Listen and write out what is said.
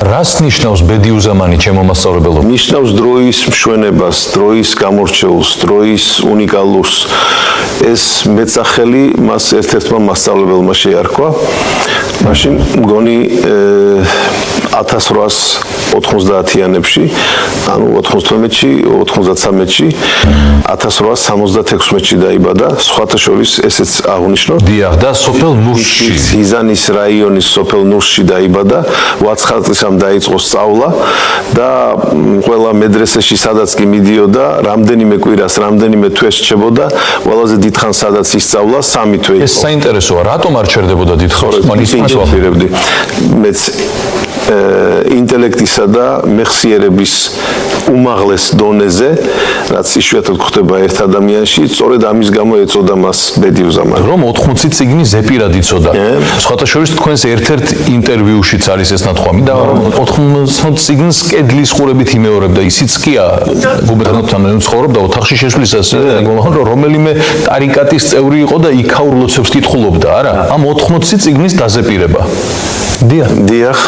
რას ნიშნავს ბედი უზამანი ჩემო მასწავლებელო? ნიშნავს დროის მშვენებას, დროის გამორჩეულს, დროის უნიკალურს. ეს მეწახელი მას ერთ-ერთმა მასწავლებელმა შეარქვა. მაშინ მგონი 1890-იანებში, ანუ 98-ში, 93-ში, 1876-ში დაიბადა, სხვათა შორის ესეც აღნიშნოთ. დიახ, და სოფელ ნურსში. იზანის რაიონის სოფელ ნურსში დაიბადა, 9 წლისამ დაიწყო სწავლა და ყველა მედრესეში სადაც კი მიდიოდა, რამდენიმე კვირას, რამდენიმე თვეს რჩებოდა, ყველაზე დიდხანს სადაც ისწავლა, 3 თვე იყო. ეს საინტერესოა, რატომ არ ჩერდებოდა დიდხანს? მაინც ვაფირებდი. მეც ინტელექტისა და მეხსიერების უმაღლეს დონეზე, რაც იშვიათად გვხდება ერთ ადამიანში, სწორედ ამის გამო ეწოდა მას ბედი უზამანი. რომ 80 წიგნი ზეპირად იცოდა. სხვათა შორის თქვენს ერთ-ერთ ინტერვიუშიც არის ეს ნათქვამი და 80 წიგნს კედლის ყურებით იმეორებდა. ისიც კია გუბერნატორთან ცხოვრობდა ოთახში შესვლისას, მოგახსოვს რომ რომელიმე კარიკატის წევრი იყო და იქაურ ლოცვებს კითხულობდა, არა? ამ 80 წიგნის დაზეპირება. დიახ.